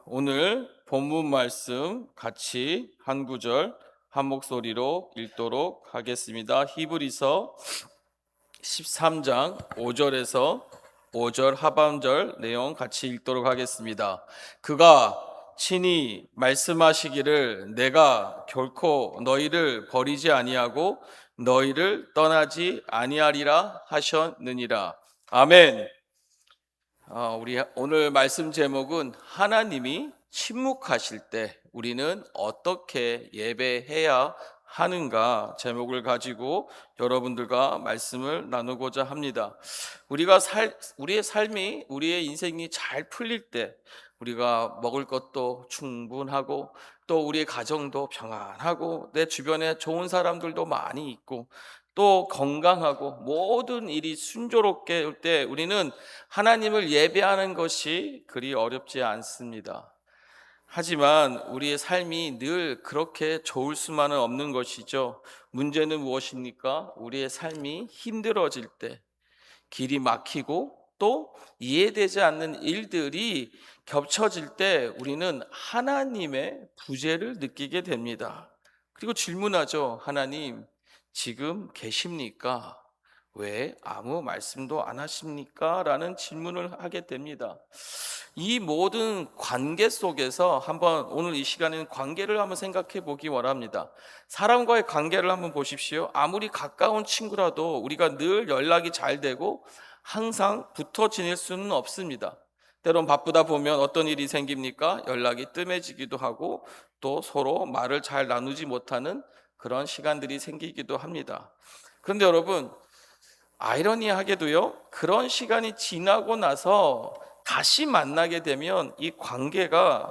오늘 본문 말씀 같이 한 구절 한 목소리로 읽도록 하겠습니다. 히브리서 13장 5절에서 5절 하반절 내용 같이 읽도록 하겠습니다. 그가 친히 말씀하시기를 내가 결코 너희를 버리지 아니하고 너희를 떠나지 아니하리라 하셨느니라. 아멘. 우리 오늘 말씀 제목은 하나님이 침묵하실 때 우리는 어떻게 예배해야 하는가 제목을 가지고 여러분들과 말씀을 나누고자 합니다. 우리의 삶이, 우리의 인생이 잘 풀릴 때 우리가 먹을 것도 충분하고 또 우리의 가정도 평안하고 내 주변에 좋은 사람들도 많이 있고 또 건강하고 모든 일이 순조롭게 올 때 우리는 하나님을 예배하는 것이 그리 어렵지 않습니다. 하지만 우리의 삶이 늘 그렇게 좋을 수만은 없는 것이죠. 문제는 무엇입니까? 우리의 삶이 힘들어질 때, 길이 막히고 또 이해되지 않는 일들이 겹쳐질 때 우리는 하나님의 부재를 느끼게 됩니다. 그리고 질문하죠. 하나님, 지금 계십니까? 왜 아무 말씀도 안 하십니까? 라는 질문을 하게 됩니다. 이 모든 관계 속에서 한번 오늘 이 시간에는 관계를 한번 생각해 보기 원합니다. 사람과의 관계를 한번 보십시오. 아무리 가까운 친구라도 우리가 늘 연락이 잘 되고 항상 붙어 지낼 수는 없습니다. 때론 바쁘다 보면 어떤 일이 생깁니까? 연락이 뜸해지기도 하고 또 서로 말을 잘 나누지 못하는 그런 시간들이 생기기도 합니다. 그런데 여러분, 아이러니하게도요, 그런 시간이 지나고 나서 다시 만나게 되면 이 관계의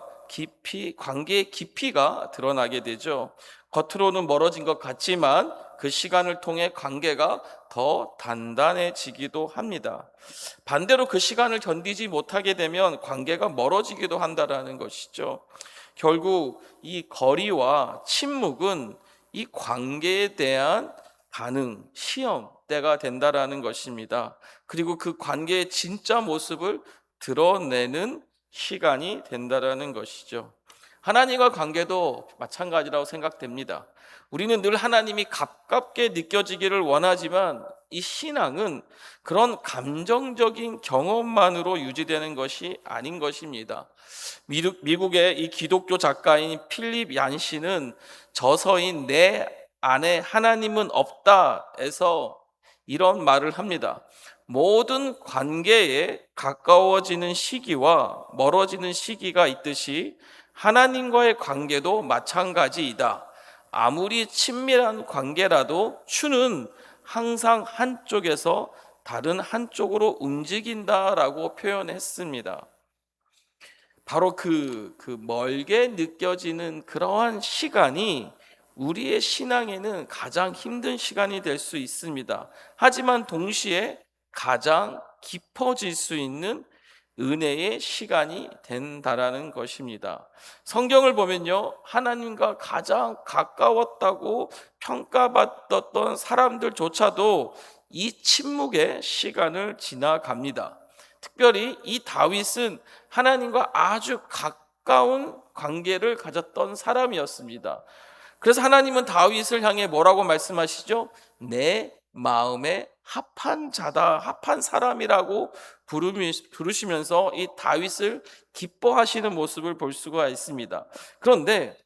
깊이가 드러나게 되죠. 겉으로는 멀어진 것 같지만 그 시간을 통해 관계가 더 단단해지기도 합니다. 반대로 그 시간을 견디지 못하게 되면 관계가 멀어지기도 한다는 것이죠. 결국 이 거리와 침묵은 이 관계에 대한 반응, 시험대가 된다라는 것입니다. 그리고 그 관계의 진짜 모습을 드러내는 시간이 된다라는 것이죠. 하나님과 관계도 마찬가지라고 생각됩니다. 우리는 늘 하나님이 가깝게 느껴지기를 원하지만 이 신앙은 그런 감정적인 경험만으로 유지되는 것이 아닌 것입니다. 미국의 이 기독교 작가인 필립 얀시는 저서인 내 안에 하나님은 없다에서 이런 말을 합니다. 모든 관계에 가까워지는 시기와 멀어지는 시기가 있듯이 하나님과의 관계도 마찬가지이다. 아무리 친밀한 관계라도 주는 항상 한쪽에서 다른 한쪽으로 움직인다라고 표현했습니다. 바로 그 멀게 느껴지는 그러한 시간이 우리의 신앙에는 가장 힘든 시간이 될 수 있습니다. 하지만 동시에 가장 깊어질 수 있는 은혜의 시간이 된다라는 것입니다. 성경을 보면요, 하나님과 가장 가까웠다고 평가받았던 사람들조차도 이 침묵의 시간을 지나갑니다. 특별히 이 다윗은 하나님과 아주 가까운 관계를 가졌던 사람이었습니다. 그래서 하나님은 다윗을 향해 뭐라고 말씀하시죠? 내 마음에 합한 자다, 합한 사람이라고 부르시면서 이 다윗을 기뻐하시는 모습을 볼 수가 있습니다. 그런데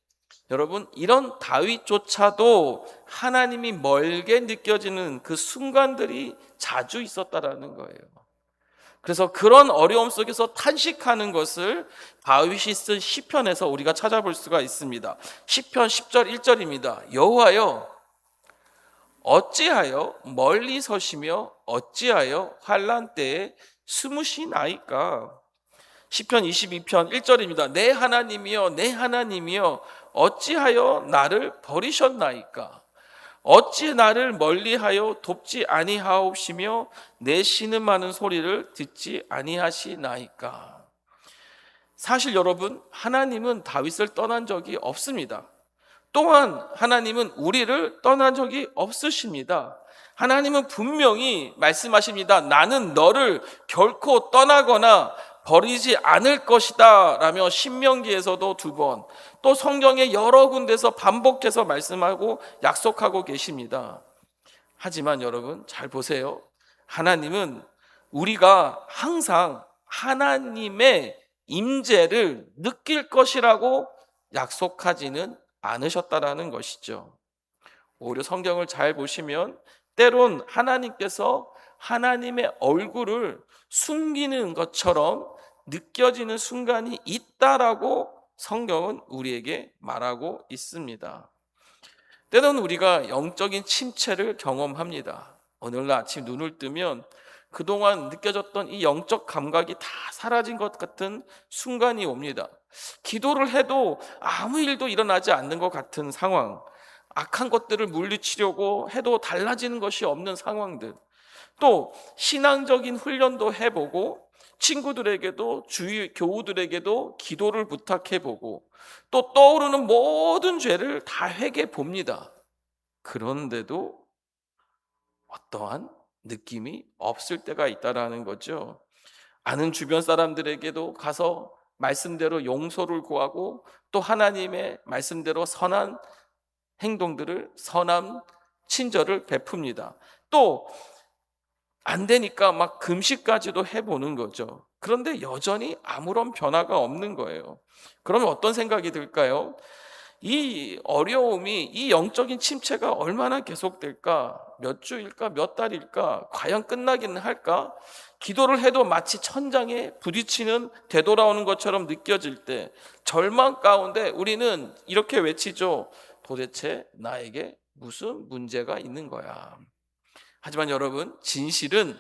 여러분, 이런 다윗조차도 하나님이 멀게 느껴지는 그 순간들이 자주 있었다라는 거예요. 그래서 그런 어려움 속에서 탄식하는 것을 다윗이 쓴 시편에서 우리가 찾아볼 수가 있습니다. 시편 10절 1절입니다. 여호와여, 어찌하여 멀리 서시며 어찌하여 환난 때에 숨으시나이까. 시편 22편 1절입니다. 내 하나님이여, 내 하나님이여, 어찌하여 나를 버리셨나이까. 어찌 나를 멀리하여 돕지 아니하옵시며 내 신음하는 소리를 듣지 아니하시나이까. 사실 여러분, 하나님은 다윗을 떠난 적이 없습니다. 또한 하나님은 우리를 떠난 적이 없으십니다. 하나님은 분명히 말씀하십니다. 나는 너를 결코 떠나거나 버리지 않을 것이다 라며 신명기에서도 2번, 또 성경의 여러 군데서 반복해서 말씀하고 약속하고 계십니다. 하지만 여러분 잘 보세요. 하나님은 우리가 항상 하나님의 임재를 느낄 것이라고 약속하지는 않으셨다라는 것이죠. 오히려 성경을 잘 보시면 때론 하나님께서 하나님의 얼굴을 숨기는 것처럼 느껴지는 순간이 있다라고 성경은 우리에게 말하고 있습니다. 때로는 우리가 영적인 침체를 경험합니다. 오늘날 아침 눈을 뜨면 그동안 느껴졌던 이 영적 감각이 다 사라진 것 같은 순간이 옵니다. 기도를 해도 아무 일도 일어나지 않는 것 같은 상황, 악한 것들을 물리치려고 해도 달라지는 것이 없는 상황들, 또 신앙적인 훈련도 해보고 친구들에게도 주위 교우들에게도 기도를 부탁해보고 또 떠오르는 모든 죄를 다 회개해 봅니다. 그런데도 어떠한 느낌이 없을 때가 있다라는 거죠. 아는 주변 사람들에게도 가서 말씀대로 용서를 구하고 또 하나님의 말씀대로 선한 행동들을, 선한 친절을 베풉니다. 또 안 되니까 막 금식까지도 해보는 거죠. 그런데 여전히 아무런 변화가 없는 거예요. 그러면 어떤 생각이 들까요? 이 어려움이, 이 영적인 침체가 얼마나 계속될까? 몇 주일까? 몇 달일까? 과연 끝나기는 할까? 기도를 해도 마치 천장에 부딪히는, 되돌아오는 것처럼 느껴질 때 절망 가운데 우리는 이렇게 외치죠. 도대체 나에게 무슨 문제가 있는 거야? 하지만 여러분, 진실은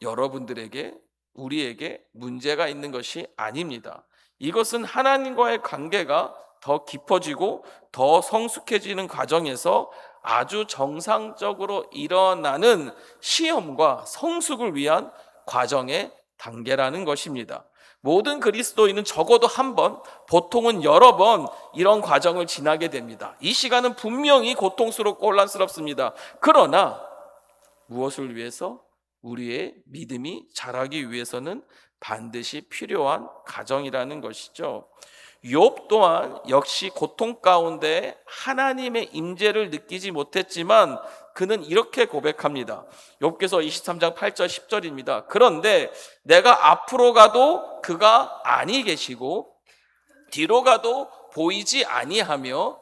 여러분들에게, 우리에게 문제가 있는 것이 아닙니다. 이것은 하나님과의 관계가 더 깊어지고 더 성숙해지는 과정에서 아주 정상적으로 일어나는 시험과 성숙을 위한 과정의 단계라는 것입니다. 모든 그리스도인은 적어도 한 번, 보통은 여러 번 이런 과정을 지나게 됩니다. 이 시간은 분명히 고통스럽고 혼란스럽습니다. 그러나 무엇을 위해서? 우리의 믿음이 자라기 위해서는 반드시 필요한 과정이라는 것이죠. 욥 또한 역시 고통 가운데 하나님의 임재를 느끼지 못했지만 그는 이렇게 고백합니다. 욥기서 23장 8절 10절입니다. 그런데 내가 앞으로 가도 그가 아니 계시고 뒤로 가도 보이지 아니하며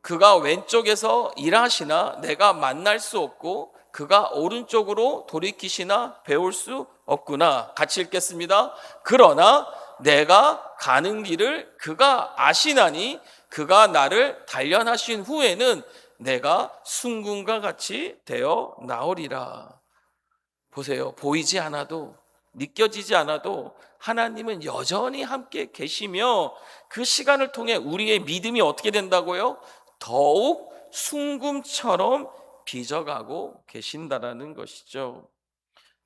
그가 왼쪽에서 일하시나 내가 만날 수 없고 그가 오른쪽으로 돌이키시나 배울 수 없구나. 같이 읽겠습니다. 그러나 내가 가는 길을 그가 아시나니 그가 나를 단련하신 후에는 내가 순금과 같이 되어 나오리라. 보세요. 보이지 않아도, 느껴지지 않아도 하나님은 여전히 함께 계시며 그 시간을 통해 우리의 믿음이 어떻게 된다고요? 더욱 순금처럼 빚어가고 계신다라는 것이죠.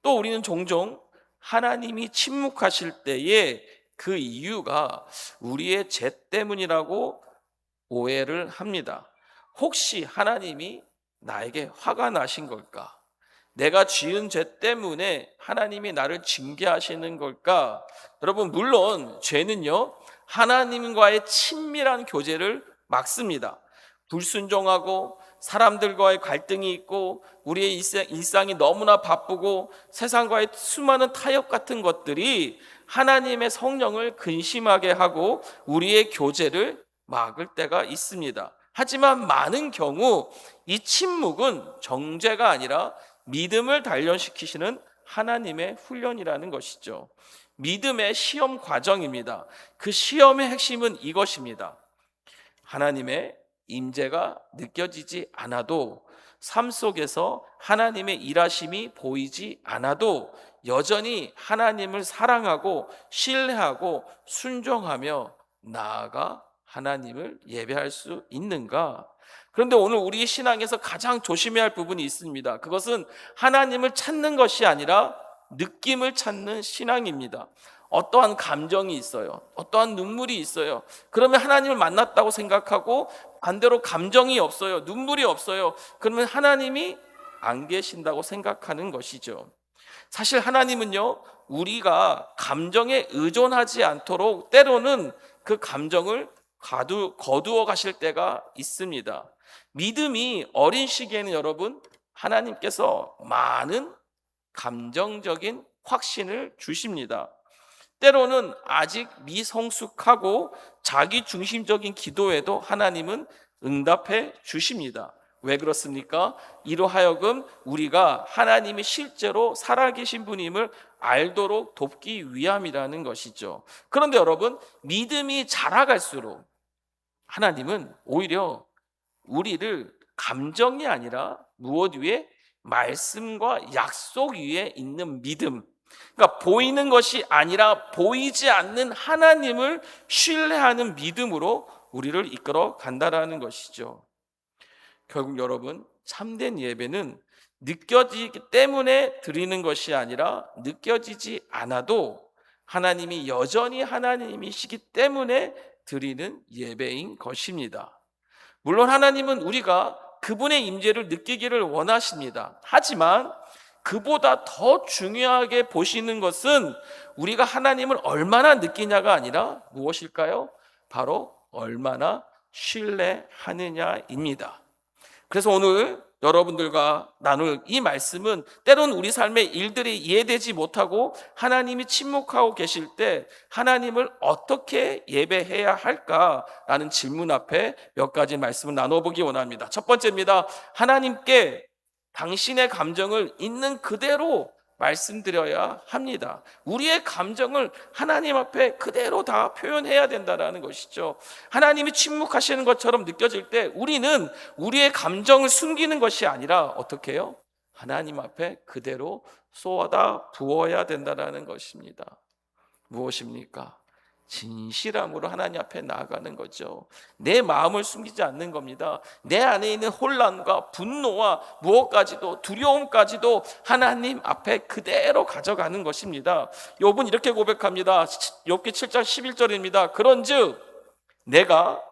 또 우리는 종종 하나님이 침묵하실 때에 그 이유가 우리의 죄 때문이라고 오해를 합니다. 혹시 하나님이 나에게 화가 나신 걸까? 내가 지은 죄 때문에 하나님이 나를 징계하시는 걸까? 여러분, 물론 죄는요 하나님과의 친밀한 교제를 막습니다. 불순종하고 사람들과의 갈등이 있고 우리의 일상이 너무나 바쁘고 세상과의 수많은 타협 같은 것들이 하나님의 성령을 근심하게 하고 우리의 교제를 막을 때가 있습니다. 하지만 많은 경우 이 침묵은 정죄가 아니라 믿음을 단련시키시는 하나님의 훈련이라는 것이죠. 믿음의 시험 과정입니다. 그 시험의 핵심은 이것입니다. 하나님의 임재가 느껴지지 않아도, 삶 속에서 하나님의 일하심이 보이지 않아도 여전히 하나님을 사랑하고 신뢰하고 순종하며 나아가 하나님을 예배할 수 있는가? 그런데 오늘 우리의 신앙에서 가장 조심해야 할 부분이 있습니다. 그것은 하나님을 찾는 것이 아니라 느낌을 찾는 신앙입니다. 어떠한 감정이 있어요. 어떠한 눈물이 있어요. 그러면 하나님을 만났다고 생각하고 반대로 감정이 없어요. 눈물이 없어요. 그러면 하나님이 안 계신다고 생각하는 것이죠. 사실 하나님은요, 우리가 감정에 의존하지 않도록 때로는 그 감정을 거두어 가실 때가 있습니다. 믿음이 어린 시기에는 여러분, 하나님께서 많은 감정적인 확신을 주십니다. 때로는 아직 미성숙하고 자기중심적인 기도에도 하나님은 응답해 주십니다. 왜 그렇습니까? 이로하여금 우리가 하나님이 실제로 살아계신 분임을 알도록 돕기 위함이라는 것이죠. 그런데 여러분, 믿음이 자라갈수록 하나님은 오히려 우리를 감정이 아니라 무엇 위에? 말씀과 약속 위에 있는 믿음, 그러니까 보이는 것이 아니라 보이지 않는 하나님을 신뢰하는 믿음으로 우리를 이끌어 간다라는 것이죠. 결국 여러분, 참된 예배는 느껴지기 때문에 드리는 것이 아니라 느껴지지 않아도 하나님이 여전히 하나님이시기 때문에 드리는 예배인 것입니다. 물론 하나님은 우리가 그분의 임재를 느끼기를 원하십니다. 하지만 그보다 더 중요하게 보시는 것은 우리가 하나님을 얼마나 느끼냐가 아니라 무엇일까요? 바로 얼마나 신뢰하느냐입니다. 그래서 오늘 여러분들과 나눌 이 말씀은 때론 우리 삶의 일들이 이해되지 못하고 하나님이 침묵하고 계실 때 하나님을 어떻게 예배해야 할까라는 질문 앞에 몇 가지 말씀을 나눠보기 원합니다. 첫 번째입니다. 하나님께 당신의 감정을 있는 그대로 말씀드려야 합니다. 우리의 감정을 하나님 앞에 그대로 다 표현해야 된다는 것이죠. 하나님이 침묵하시는 것처럼 느껴질 때 우리는 우리의 감정을 숨기는 것이 아니라 어떻게 해요? 하나님 앞에 그대로 쏟아 부어야 된다는 것입니다. 무엇입니까? 진실함으로 하나님 앞에 나아가는 거죠. 내 마음을 숨기지 않는 겁니다. 내 안에 있는 혼란과 분노와 무엇까지도 두려움까지도 하나님 앞에 그대로 가져가는 것입니다. 욥은 이렇게 고백합니다. 욥기 7장 11절입니다. 그런즉 내가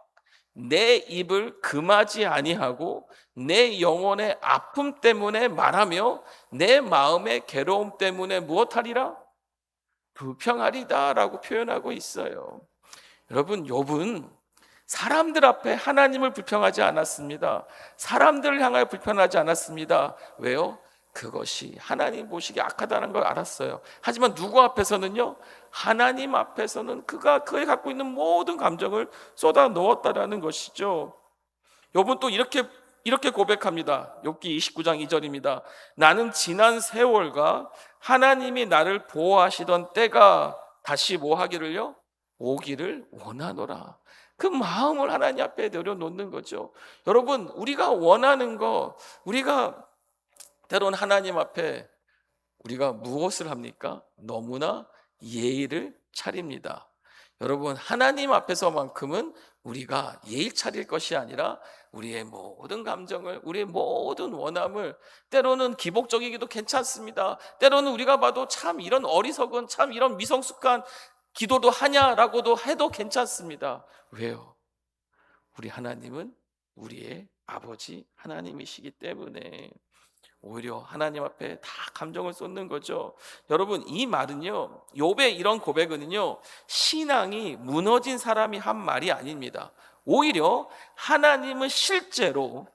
내 입을 금하지 아니하고 내 영혼의 아픔 때문에 말하며 내 마음의 괴로움 때문에 무엇하리라? 불평하리다라고 표현하고 있어요. 여러분, 욥은 사람들 앞에 하나님을 불평하지 않았습니다. 사람들을 향하여 불평하지 않았습니다. 왜요? 그것이 하나님 보시기에 악하다는 걸 알았어요. 하지만 누구 앞에서는요? 하나님 앞에서는 그가 그에 갖고 있는 모든 감정을 쏟아 넣었다라는 것이죠. 욥은 또 이렇게 고백합니다. 욥기 29장 2절입니다. 나는 지난 세월과 하나님이 나를 보호하시던 때가 다시 뭐 하기를요? 오기를 원하노라. 그 마음을 하나님 앞에 내려놓는 거죠. 여러분, 우리가 원하는 거, 우리가 때론 하나님 앞에 우리가 무엇을 합니까? 너무나 예의를 차립니다. 여러분, 하나님 앞에서만큼은 우리가 예의 차릴 것이 아니라 우리의 모든 감정을, 우리의 모든 원함을, 때로는 기복적이기도 괜찮습니다. 때로는 우리가 봐도 참 이런 어리석은, 참 이런 미성숙한 기도도 하냐라고도 해도 괜찮습니다. 왜요? 우리 하나님은 우리의 아버지 하나님이시기 때문에 오히려 하나님 앞에 다 감정을 쏟는 거죠. 여러분, 이 말은요, 욥의 이런 고백은요, 신앙이 무너진 사람이 한 말이 아닙니다. 오히려 하나님은 실제로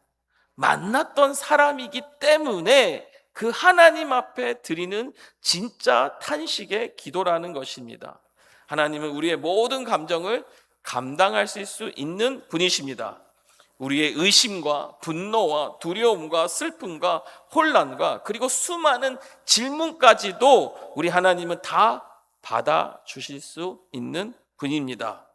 만났던 사람이기 때문에 그 하나님 앞에 드리는 진짜 탄식의 기도라는 것입니다. 하나님은 우리의 모든 감정을 감당할 수 있는 분이십니다. 우리의 의심과 분노와 두려움과 슬픔과 혼란과 그리고 수많은 질문까지도 우리 하나님은 다 받아주실 수 있는 분입니다.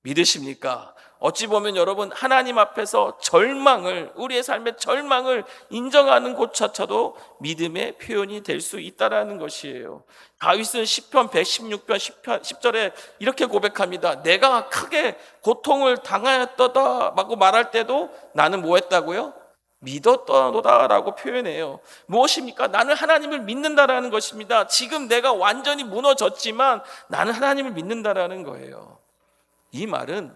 믿으십니까? 어찌 보면 여러분, 하나님 앞에서 절망을, 우리의 삶의 절망을 인정하는 것조차도 믿음의 표현이 될 수 있다는 것이에요. 다윗은 시편 116편 10절에 이렇게 고백합니다. 내가 크게 고통을 당하였도다 라고 말할 때도 나는 뭐 했다고요? 믿었도다 라고 표현해요. 무엇입니까? 나는 하나님을 믿는다라는 것입니다. 지금 내가 완전히 무너졌지만 나는 하나님을 믿는다라는 거예요. 이 말은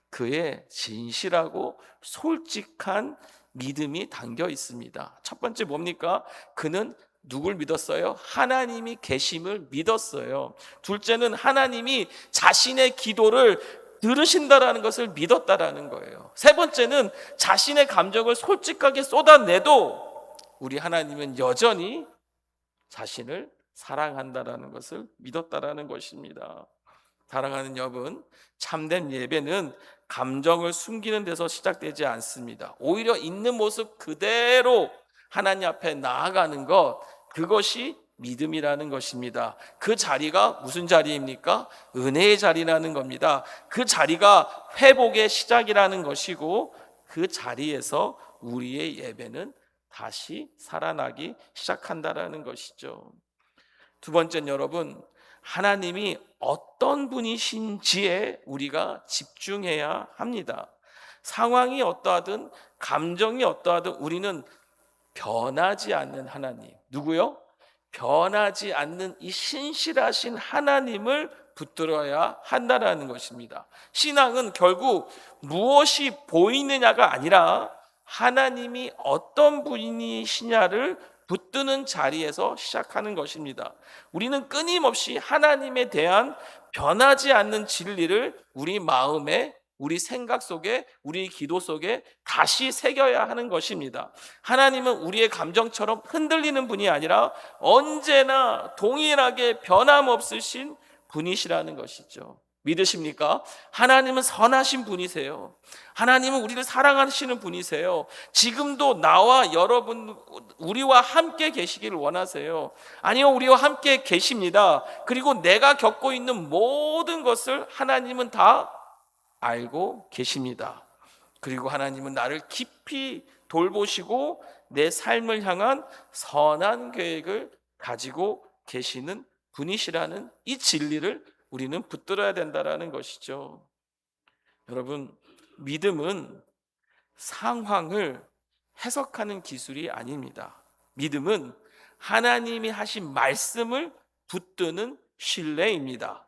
그의 진실하고 솔직한 믿음이 담겨 있습니다. 첫 번째 뭡니까? 그는 누굴 믿었어요? 하나님이 계심을 믿었어요. 둘째는 하나님이 자신의 기도를 들으신다라는 것을 믿었다라는 거예요. 세 번째는 자신의 감정을 솔직하게 쏟아내도 우리 하나님은 여전히 자신을 사랑한다라는 것을 믿었다라는 것입니다. 사랑하는 여러분, 참된 예배는 감정을 숨기는 데서 시작되지 않습니다. 오히려 있는 모습 그대로 하나님 앞에 나아가는 것, 그것이 믿음이라는 것입니다. 그 자리가 무슨 자리입니까? 은혜의 자리라는 겁니다. 그 자리가 회복의 시작이라는 것이고, 그 자리에서 우리의 예배는 다시 살아나기 시작한다라는 것이죠. 두 번째는 여러분, 하나님이 어떤 분이신지에 우리가 집중해야 합니다. 상황이 어떠하든 감정이 어떠하든 우리는 변하지 않는 하나님, 누구요? 변하지 않는 이 신실하신 하나님을 붙들어야 한다는 것입니다. 신앙은 결국 무엇이 보이느냐가 아니라 하나님이 어떤 분이시냐를 붙드는 자리에서 시작하는 것입니다. 우리는 끊임없이 하나님에 대한 변하지 않는 진리를 우리 마음에, 우리 생각 속에, 우리 기도 속에 다시 새겨야 하는 것입니다. 하나님은 우리의 감정처럼 흔들리는 분이 아니라 언제나 동일하게 변함없으신 분이시라는 것이죠. 믿으십니까? 하나님은 선하신 분이세요. 하나님은 우리를 사랑하시는 분이세요. 지금도 나와 여러분, 우리와 함께 계시기를 원하세요. 아니요, 우리와 함께 계십니다. 그리고 내가 겪고 있는 모든 것을 하나님은 다 알고 계십니다. 그리고 하나님은 나를 깊이 돌보시고 내 삶을 향한 선한 계획을 가지고 계시는 분이시라는 이 진리를 우리는 붙들어야 된다는 것이죠. 여러분, 믿음은 상황을 해석하는 기술이 아닙니다. 믿음은 하나님이 하신 말씀을 붙드는 신뢰입니다.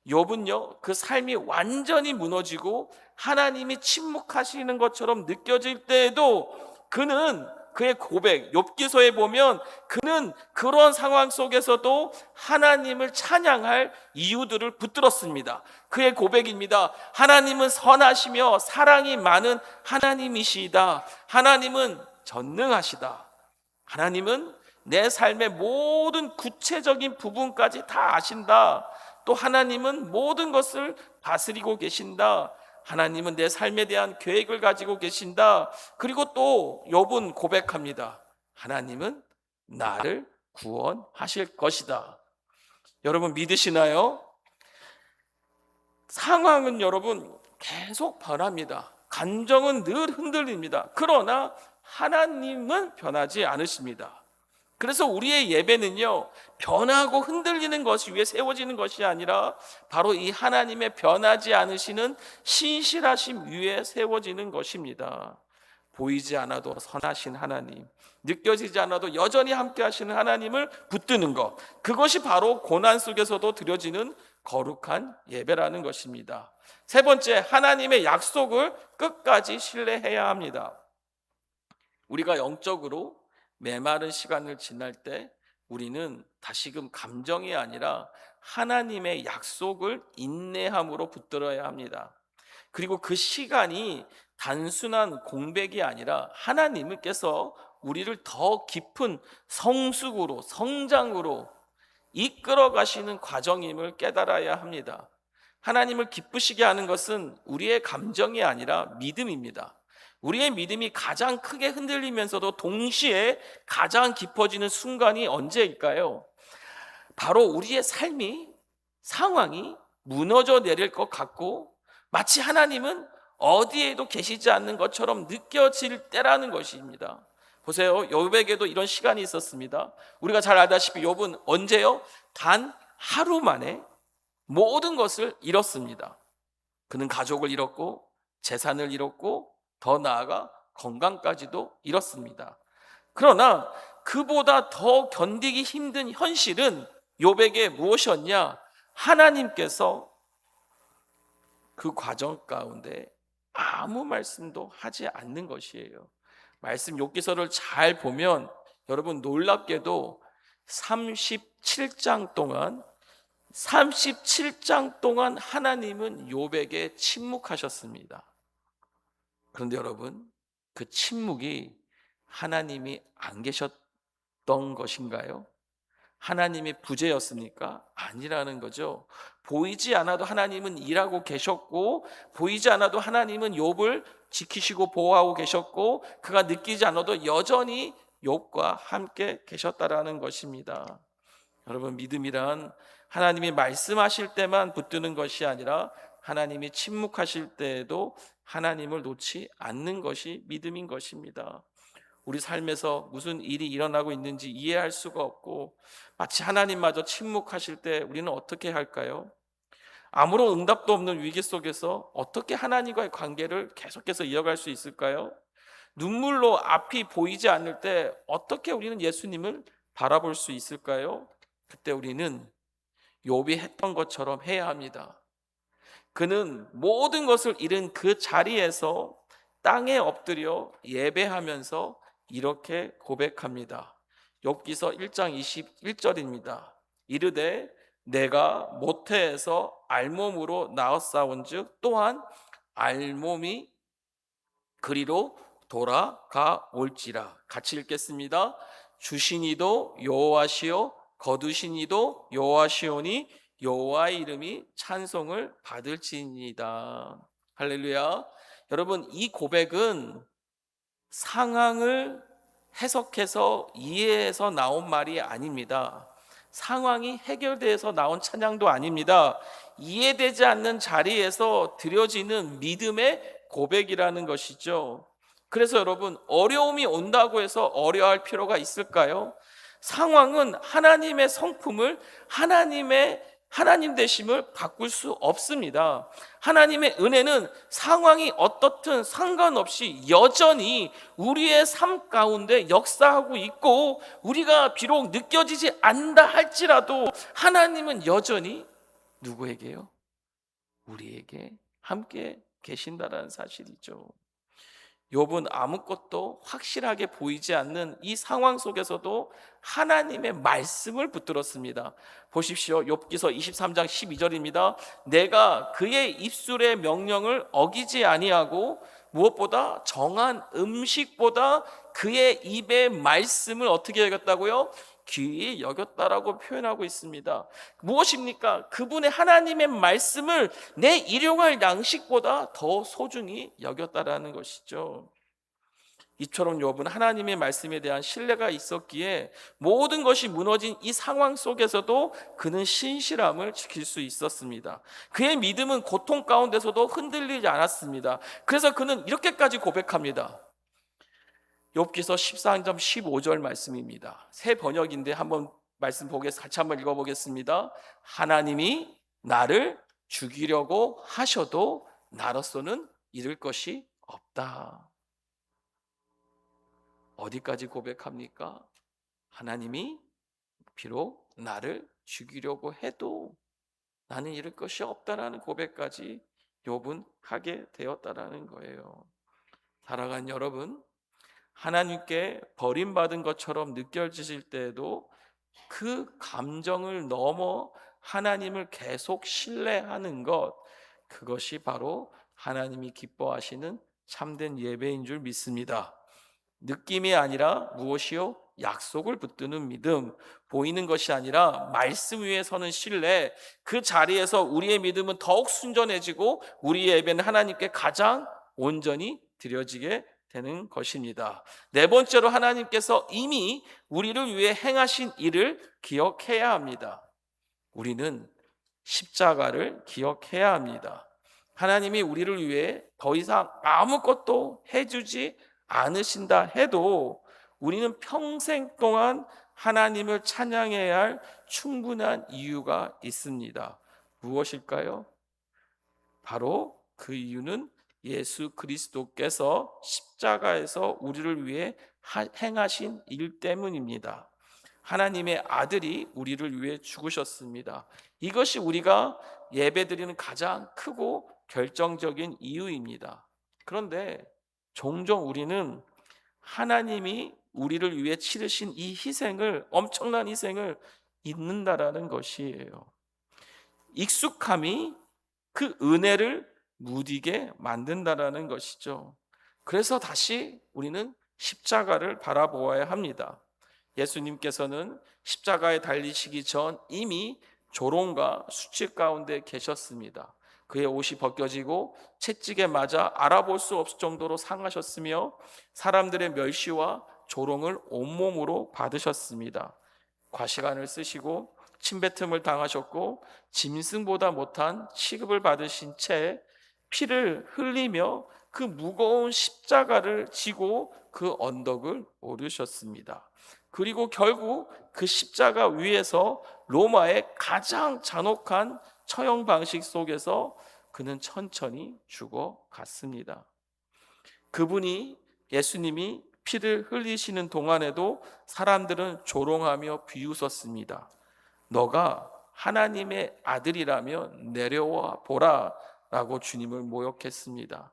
욥은요, 그 삶이 완전히 무너지고 하나님이 침묵하시는 것처럼 느껴질 때에도 그는 그의 고백, 욥기서에 보면 그는 그런 상황 속에서도 하나님을 찬양할 이유들을 붙들었습니다. 그의 고백입니다. 하나님은 선하시며 사랑이 많은 하나님이시다. 하나님은 전능하시다. 하나님은 내 삶의 모든 구체적인 부분까지 다 아신다. 또 하나님은 모든 것을 다스리고 계신다. 하나님은 내 삶에 대한 계획을 가지고 계신다. 그리고 또 욥은 고백합니다. 하나님은 나를 구원하실 것이다. 여러분 믿으시나요? 상황은 여러분 계속 변합니다. 감정은 늘 흔들립니다. 그러나 하나님은 변하지 않으십니다. 그래서 우리의 예배는요, 변하고 흔들리는 것이 위에 세워지는 것이 아니라 바로 이 하나님의 변하지 않으시는 신실하심 위에 세워지는 것입니다. 보이지 않아도 선하신 하나님, 느껴지지 않아도 여전히 함께 하시는 하나님을 붙드는 것, 그것이 바로 고난 속에서도 드려지는 거룩한 예배라는 것입니다. 세 번째, 하나님의 약속을 끝까지 신뢰해야 합니다. 우리가 영적으로 메마른 시간을 지날 때 우리는 다시금 감정이 아니라 하나님의 약속을 인내함으로 붙들어야 합니다. 그리고 그 시간이 단순한 공백이 아니라 하나님께서 우리를 더 깊은 성숙으로, 성장으로 이끌어 가시는 과정임을 깨달아야 합니다. 하나님을 기쁘시게 하는 것은 우리의 감정이 아니라 믿음입니다. 우리의 믿음이 가장 크게 흔들리면서도 동시에 가장 깊어지는 순간이 언제일까요? 바로 우리의 삶이, 상황이 무너져 내릴 것 같고 마치 하나님은 어디에도 계시지 않는 것처럼 느껴질 때라는 것입니다. 보세요, 욥에게도 이런 시간이 있었습니다. 우리가 잘 알다시피 욥은 언제요? 단 하루 만에 모든 것을 잃었습니다. 그는 가족을 잃었고 재산을 잃었고 더 나아가 건강까지도 잃었습니다. 그러나 그보다 더 견디기 힘든 현실은 욥에게 무엇이었냐? 하나님께서 그 과정 가운데 아무 말씀도 하지 않는 것이에요. 말씀 욥기서를 잘 보면 여러분 놀랍게도 37장 동안 하나님은 욥에게 침묵하셨습니다. 그런데 여러분, 그 침묵이 하나님이 안 계셨던 것인가요? 하나님의 부재였습니까? 아니라는 거죠. 보이지 않아도 하나님은 일하고 계셨고, 보이지 않아도 하나님은 욥을 지키시고 보호하고 계셨고, 그가 느끼지 않아도 여전히 욥과 함께 계셨다라는 것입니다. 여러분, 믿음이란 하나님이 말씀하실 때만 붙드는 것이 아니라 하나님이 침묵하실 때에도 하나님을 놓지 않는 것이 믿음인 것입니다. 우리 삶에서 무슨 일이 일어나고 있는지 이해할 수가 없고 마치 하나님마저 침묵하실 때 우리는 어떻게 할까요? 아무런 응답도 없는 위기 속에서 어떻게 하나님과의 관계를 계속해서 이어갈 수 있을까요? 눈물로 앞이 보이지 않을 때 어떻게 우리는 예수님을 바라볼 수 있을까요? 그때 우리는 욥이 했던 것처럼 해야 합니다. 그는 모든 것을 잃은 그 자리에서 땅에 엎드려 예배하면서 이렇게 고백합니다. 욥기서 1장 21절입니다. 이르되 내가 모태에서 알몸으로 나왔사온즉 또한 알몸이 그리로 돌아가 올지라. 같이 읽겠습니다. 주신 이도 여호와시요 거두신 이도 여호와시오니 여호와의 이름이 찬송을 받을지니이다. 할렐루야. 여러분, 이 고백은 상황을 해석해서 이해해서 나온 말이 아닙니다. 상황이 해결돼서 나온 찬양도 아닙니다. 이해되지 않는 자리에서 드려지는 믿음의 고백이라는 것이죠. 그래서 여러분, 어려움이 온다고 해서 어려워할 필요가 있을까요? 상황은 하나님의 성품을, 하나님 되심을 바꿀 수 없습니다. 하나님의 은혜는 상황이 어떻든 상관없이 여전히 우리의 삶 가운데 역사하고 있고, 우리가 비록 느껴지지 않는다 할지라도 하나님은 여전히 누구에게요? 우리에게 함께 계신다라는 사실이죠. 욥은 아무것도 확실하게 보이지 않는 이 상황 속에서도 하나님의 말씀을 붙들었습니다. 보십시오. 욥기서 23장 12절입니다. 내가 그의 입술의 명령을 어기지 아니하고 무엇보다 정한 음식보다 그의 입의 말씀을 어떻게 여겼다고요? 귀히 여겼다라고 표현하고 있습니다. 무엇입니까? 그분의 하나님의 말씀을 내 일용할 양식보다 더 소중히 여겼다라는 것이죠. 이처럼 욥은 하나님의 말씀에 대한 신뢰가 있었기에 모든 것이 무너진 이 상황 속에서도 그는 신실함을 지킬 수 있었습니다. 그의 믿음은 고통 가운데서도 흔들리지 않았습니다. 그래서 그는 이렇게까지 고백합니다. 욥기서 14장 15절 말씀입니다. 새 번역인데 한번 말씀 같이 한번 읽어보겠습니다. 하나님이 나를 죽이려고 하셔도 나로서는 잃을 것이 없다. 어디까지 고백합니까? 하나님이 비록 나를 죽이려고 해도 나는 잃을 것이 없다라는 고백까지 욥은 하게 되었다라는 거예요. 사랑하는 여러분, 하나님께 버림받은 것처럼 느껴지실 때에도 그 감정을 넘어 하나님을 계속 신뢰하는 것, 그것이 바로 하나님이 기뻐하시는 참된 예배인 줄 믿습니다. 느낌이 아니라 무엇이요? 약속을 붙드는 믿음, 보이는 것이 아니라 말씀 위에 서는 신뢰, 그 자리에서 우리의 믿음은 더욱 순전해지고 우리의 예배는 하나님께 가장 온전히 드려지게 되는 것입니다. 네 번째로 하나님께서 이미 우리를 위해 행하신 일을 기억해야 합니다. 우리는 십자가를 기억해야 합니다. 하나님이 우리를 위해 더 이상 아무것도 해주지 않으신다 해도 우리는 평생 동안 하나님을 찬양해야 할 충분한 이유가 있습니다. 무엇일까요? 바로 그 이유는 예수 그리스도께서 십자가에서 우리를 위해 행하신 일 때문입니다. 하나님의 아들이 우리를 위해 죽으셨습니다. 이것이 우리가 예배드리는 가장 크고 결정적인 이유입니다. 그런데 종종 우리는 하나님이 우리를 위해 치르신 이 희생을, 엄청난 희생을 잊는다라는 것이에요. 익숙함이 그 은혜를 무디게 만든다라는 것이죠. 그래서 다시 우리는 십자가를 바라보아야 합니다. 예수님께서는 십자가에 달리시기 전 이미 조롱과 수치 가운데 계셨습니다. 그의 옷이 벗겨지고 채찍에 맞아 알아볼 수 없을 정도로 상하셨으며 사람들의 멸시와 조롱을 온몸으로 받으셨습니다. 과시간을 쓰시고 침뱉음을 당하셨고 짐승보다 못한 취급을 받으신 채 피를 흘리며 그 무거운 십자가를 지고 그 언덕을 오르셨습니다. 그리고 결국 그 십자가 위에서 로마의 가장 잔혹한 처형 방식 속에서 그는 천천히 죽어갔습니다. 그분이, 예수님이 피를 흘리시는 동안에도 사람들은 조롱하며 비웃었습니다. 너가 하나님의 아들이라면 내려와 보라 라고 주님을 모욕했습니다.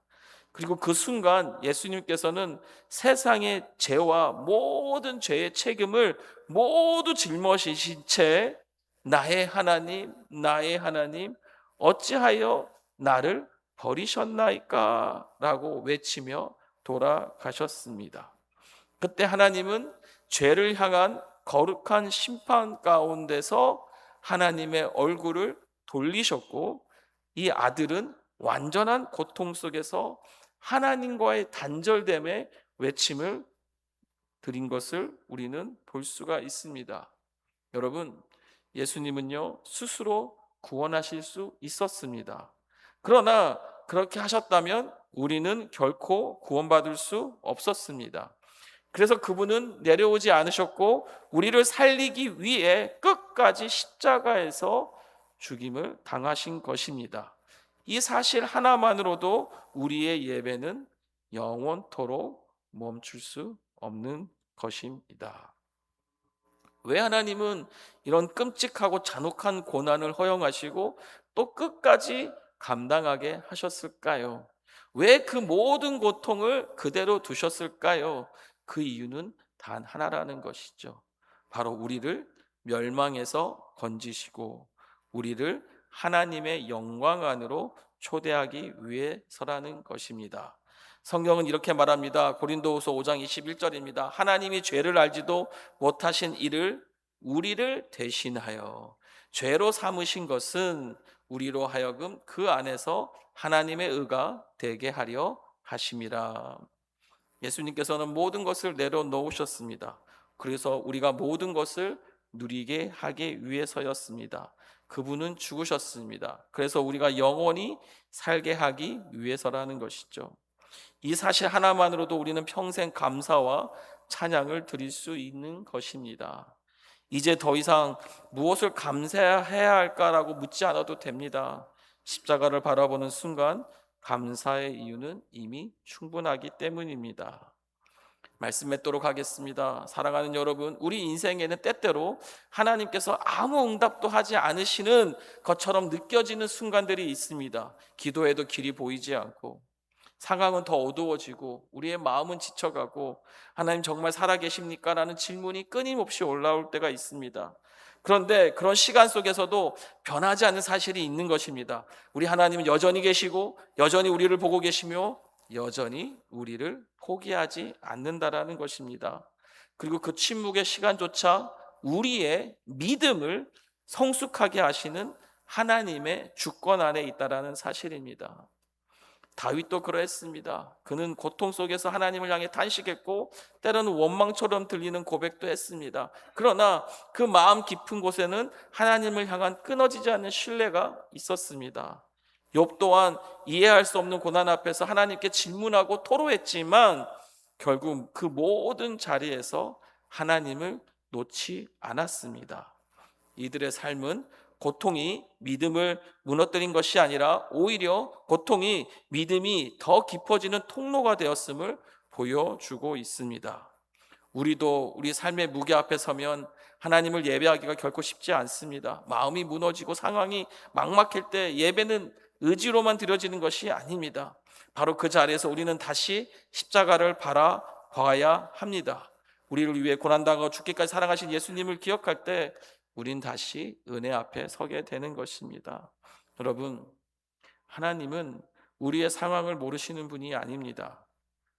그리고 그 순간 예수님께서는 세상의 죄와 모든 죄의 책임을 모두 짊어지신 채 나의 하나님, 나의 하나님, 어찌하여 나를 버리셨나이까? 라고 외치며 돌아가셨습니다. 그때 하나님은 죄를 향한 거룩한 심판 가운데서 하나님의 얼굴을 돌리셨고, 이 아들은 완전한 고통 속에서 하나님과의 단절됨의 외침을 드린 것을 우리는 볼 수가 있습니다. 여러분, 예수님은요 스스로 구원하실 수 있었습니다. 그러나 그렇게 하셨다면 우리는 결코 구원받을 수 없었습니다. 그래서 그분은 내려오지 않으셨고 우리를 살리기 위해 끝까지 십자가에서 죽임을 당하신 것입니다. 이 사실 하나만으로도 우리의 예배는 영원토록 멈출 수 없는 것입니다. 왜 하나님은 이런 끔찍하고 잔혹한 고난을 허용하시고 또 끝까지 감당하게 하셨을까요? 왜 그 모든 고통을 그대로 두셨을까요? 그 이유는 단 하나라는 것이죠. 바로 우리를 멸망에서 건지시고 우리를 하나님의 영광 안으로 초대하기 위해서라는 것입니다. 성경은 이렇게 말합니다. 고린도후서 5장 21절입니다. 하나님이 죄를 알지도 못하신 이를 우리를 대신하여 죄로 삼으신 것은 우리로 하여금 그 안에서 하나님의 의가 되게 하려 하심이라. 예수님께서는 모든 것을 내려놓으셨습니다. 그래서 우리가 모든 것을 누리게 하기 위해서였습니다. 그분은 죽으셨습니다. 그래서 우리가 영원히 살게 하기 위해서라는 것이죠. 이 사실 하나만으로도 우리는 평생 감사와 찬양을 드릴 수 있는 것입니다. 이제 더 이상 무엇을 감사해야 할까라고 묻지 않아도 됩니다. 십자가를 바라보는 순간 감사의 이유는 이미 충분하기 때문입니다. 말씀 맺도록 하겠습니다. 사랑하는 여러분, 우리 인생에는 때때로 하나님께서 아무 응답도 하지 않으시는 것처럼 느껴지는 순간들이 있습니다. 기도해도 길이 보이지 않고 상황은 더 어두워지고 우리의 마음은 지쳐가고 하나님 정말 살아계십니까? 라는 질문이 끊임없이 올라올 때가 있습니다. 그런데 그런 시간 속에서도 변하지 않는 사실이 있는 것입니다. 우리 하나님은 여전히 계시고 여전히 우리를 보고 계시며 여전히 우리를 포기하지 않는다라는 것입니다. 그리고 그 침묵의 시간조차 우리의 믿음을 성숙하게 하시는 하나님의 주권 안에 있다라는 사실입니다. 다윗도 그러했습니다. 그는 고통 속에서 하나님을 향해 탄식했고 때로는 원망처럼 들리는 고백도 했습니다. 그러나 그 마음 깊은 곳에는 하나님을 향한 끊어지지 않는 신뢰가 있었습니다. 욥 또한 이해할 수 없는 고난 앞에서 하나님께 질문하고 토로했지만 결국 그 모든 자리에서 하나님을 놓지 않았습니다. 이들의 삶은 고통이 믿음을 무너뜨린 것이 아니라 오히려 고통이 믿음이 더 깊어지는 통로가 되었음을 보여주고 있습니다. 우리도 우리 삶의 무게 앞에 서면 하나님을 예배하기가 결코 쉽지 않습니다. 마음이 무너지고 상황이 막막할 때 예배는 의지로만 드려지는 것이 아닙니다. 바로 그 자리에서 우리는 다시 십자가를 바라봐야 합니다. 우리를 위해 고난당하고 죽기까지 사랑하신 예수님을 기억할 때 우린 다시 은혜 앞에 서게 되는 것입니다. 여러분, 하나님은 우리의 상황을 모르시는 분이 아닙니다.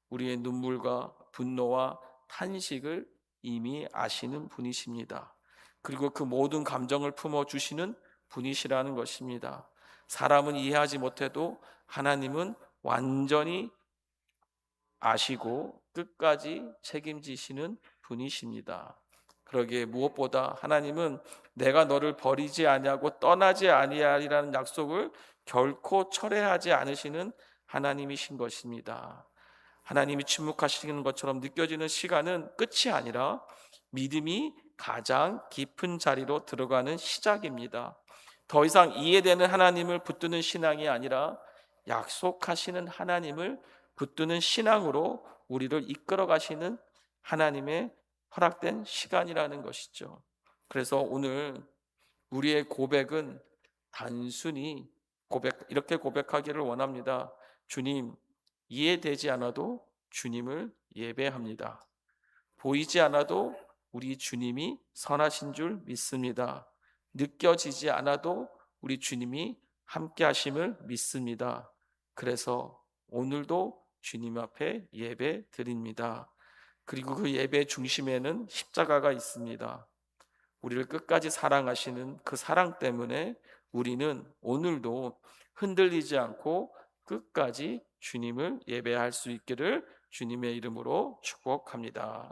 우리의 눈물과 분노와 탄식을 이미 아시는 분이십니다. 그리고 그 모든 감정을 품어주시는 분이시라는 것입니다. 사람은 이해하지 못해도 하나님은 완전히 아시고 끝까지 책임지시는 분이십니다. 그러기에 무엇보다 하나님은 내가 너를 버리지 아니하고 떠나지 아니하리라는 약속을 결코 철회하지 않으시는 하나님이신 것입니다. 하나님이 침묵하시는 것처럼 느껴지는 시간은 끝이 아니라 믿음이 가장 깊은 자리로 들어가는 시작입니다. 더 이상 이해되는 하나님을 붙드는 신앙이 아니라 약속하시는 하나님을 붙드는 신앙으로 우리를 이끌어 가시는 하나님의 허락된 시간이라는 것이죠. 그래서 오늘 우리의 고백은 단순히 이렇게 고백하기를 원합니다. 주님, 이해되지 않아도 주님을 예배합니다. 보이지 않아도 우리 주님이 선하신 줄 믿습니다. 느껴지지 않아도 우리 주님이 함께 하심을 믿습니다. 그래서 오늘도 주님 앞에 예배 드립니다. 그리고 그 예배 중심에는 십자가가 있습니다. 우리를 끝까지 사랑하시는 그 사랑 때문에 우리는 오늘도 흔들리지 않고 끝까지 주님을 예배할 수 있기를 주님의 이름으로 축복합니다.